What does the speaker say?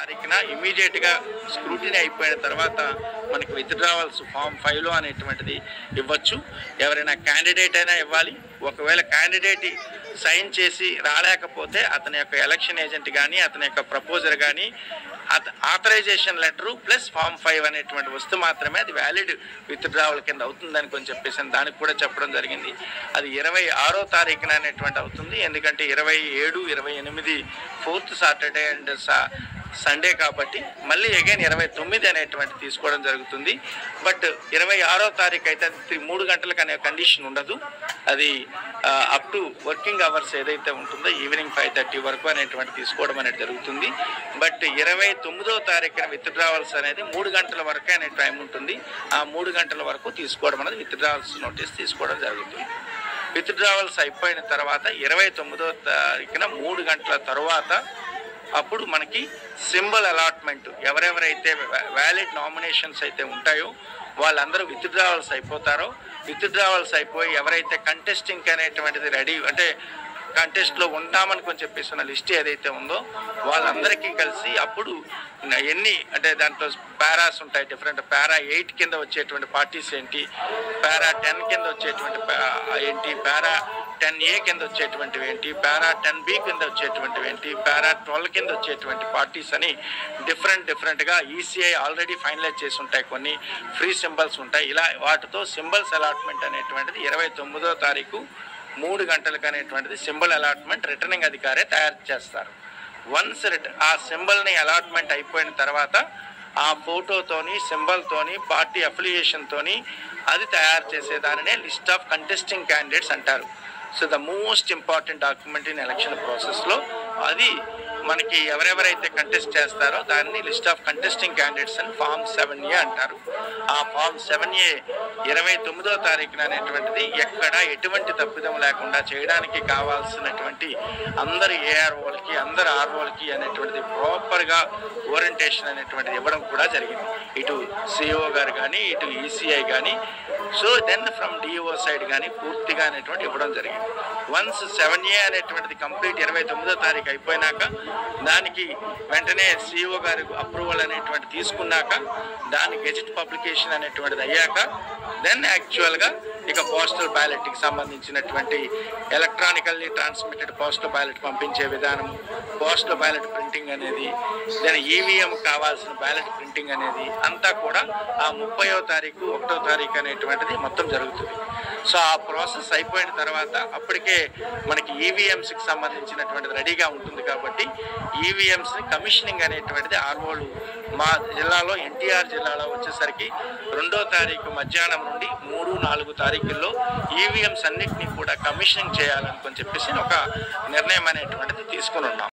తారీఖున ఇమీడియట్గా స్క్రూటినీ అయిపోయిన తర్వాత మనకి విత్డ్రావల్స్ ఫామ్ 5లో అనేటువంటిది ఇవ్వచ్చు. ఎవరైనా క్యాండిడేట్ అయినా ఇవ్వాలి. ఒకవేళ క్యాండిడేట్ సైన్ చేసి రాలేకపోతే అతని యొక్క ఎలక్షన్ ఏజెంట్ కానీ అతని యొక్క ప్రపోజర్ కానీ ఆథరైజేషన్ లెటరు ప్లస్ ఫామ్ 5 అనేటువంటి వస్తు మాత్రమే అది వ్యాలిడ్ విత్డ్రావల్ కింద అవుతుందని కొంచెం చెప్పేసి దానికి కూడా చెప్పడం జరిగింది. అది 26వ తారీఖున అనేటువంటి అవుతుంది. ఎందుకంటే 27, 28 4th సాటర్డే అండ్ సండే కాబట్టి మళ్ళీ అగైన్ 29 అనేటువంటి తీసుకోవడం జరుగుతుంది. బట్ 26వ తారీఖు అయితే అది 3 గంటలకు అనే కండిషన్ ఉండదు. అది అప్ టు వర్కింగ్ అవర్స్ ఏదైతే ఉంటుందో ఈవినింగ్ 5:30 వరకు అనేటువంటి తీసుకోవడం అనేది జరుగుతుంది. బట్ 29వ తారీఖున విత్డ్రావల్స్ అనేది 3 గంటల వరకే అనే టైం ఉంటుంది. ఆ 3 గంటల వరకు తీసుకోవడం అనేది విత్డ్రావల్స్ నోటీస్ తీసుకోవడం జరుగుతుంది. విత్డ్రావల్స్ అయిపోయిన తర్వాత 29వ తారీఖున 3 గంటల తర్వాత అప్పుడు మనకి సింబల్ అలాట్మెంట్ ఎవరెవరైతే వ్యాలిడ్ నామినేషన్స్ అయితే ఉంటాయో వాళ్ళందరూ విత్డ్రావల్స్ అయిపోతారో, విత్డ్రావల్స్ అయిపోయి ఎవరైతే కంటెస్టింగ్ అనేటువంటిది రెడీ అంటే కంటెస్ట్లో ఉంటామని కొంచెం చెప్పేసిన లిస్ట్ ఏదైతే ఉందో వాళ్ళందరికీ కలిసి అప్పుడు ఎన్ని అంటే దాంట్లో పారాస్ ఉంటాయి. డిఫరెంట్ పారా 8 కింద వచ్చేటువంటి పార్టీస్ ఏంటి, పారా 10 కింద వచ్చేటువంటి ఏంటి, పారా 10A కింద వచ్చేటువంటివి ఏంటి, పారా 10B కింద వచ్చేటువంటివి ఏంటి, పారా 12 కింద వచ్చేటువంటి పార్టీస్ అని డిఫరెంట్గా ఈసీఐ ఆల్రెడీ ఫైనలైజ్ చేసి ఉంటాయి. కొన్ని ఫ్రీ సింబల్స్ ఉంటాయి. ఇలా వాటితో సింబల్స్ అలాట్మెంట్ అనేటువంటిది 29వ తారీఖు 3 గంటలకు అనేటువంటిది సింబల్ అలాట్మెంట్ రిటర్నింగ్ అధికారే తయారు చేస్తారు. వన్స్ ఆ సింబల్ని అలాట్మెంట్ అయిపోయిన తర్వాత ఆ ఫోటోతోని సింబల్తోని పార్టీ అఫిలియేషన్తోని అది తయారు చేసేదానినే లిస్ట్ ఆఫ్ కంటెస్టింగ్ క్యాండిడేట్స్ అంటారు. So the most important document in election ప్రాసెస్లో అది మనకి ఎవరెవరైతే కంటెస్ట్ చేస్తారో దాన్ని లిస్ట్ ఆఫ్ కంటెస్టింగ్ క్యాండిడేట్స్ అని ఫామ్ 7A అంటారు. ఆ ఫామ్ 7A 29వ తారీఖున అనేటువంటిది ఎక్కడ ఎటువంటి తప్పిదం లేకుండా చేయడానికి కావాల్సినటువంటి అందరు ఏఆర్ఓలకి అందరు ఆర్ఓలకి అనేటువంటిది ప్రాపర్గా ఓరియంటేషన్ అనేటువంటిది ఇవ్వడం కూడా జరిగింది. ఇటు సిఇఓ గారు కానీ ఇటు ఈసీఐ కానీ so then from DO side కానీ పూర్తిగా అనేటువంటి ఇవ్వడం జరిగింది. వన్స్ 7A అనేటువంటిది కంప్లీట్ 29వ తారీఖు అయిపోయినాక దానికి వెంటనే సిఇఓ గారి అప్రూవల్ అనేటువంటి తీసుకున్నాక దాని గెజెట్ పబ్లికేషన్ అనేటువంటిది అయ్యాక దెన్ యాక్చువల్గా ఇక పోస్టల్ బ్యాలెట్కి సంబంధించినటువంటి ఎలక్ట్రానికల్లీ ట్రాన్స్మిటెడ్ పోస్టల్ బ్యాలెట్ పంపించే విధానము, పోస్టల్ బ్యాలెట్ ప్రింటింగ్ అనేది, దెన్ ఈవీఎం కావాల్సిన బ్యాలెట్ ప్రింటింగ్ అనేది అంతా కూడా ఆ 30వ తారీఖు 1వ తారీఖు అనేటువంటిది మొత్తం జరుగుతుంది. సో ఆ ప్రాసెస్ అయిపోయిన తర్వాత అప్పటికే మనకి ఈవీఎంస్కి సంబంధించినటువంటిది రెడీగా ఉంటుంది కాబట్టి ఈవీఎంస్ని కమిషనింగ్ అనేటువంటిది ఆర్ఓలు మా జిల్లాలో ఎన్టీఆర్ జిల్లాలో వచ్చేసరికి 2వ తారీఖు మధ్యాహ్నం నుండి 3, 4 తారీఖుల్లో ఈవీఎంస్ అన్నింటినీ కూడా కమిషనింగ్ చేయాలని చెప్పేసి ఒక నిర్ణయం అనేటువంటిది తీసుకుని ఉన్నాం.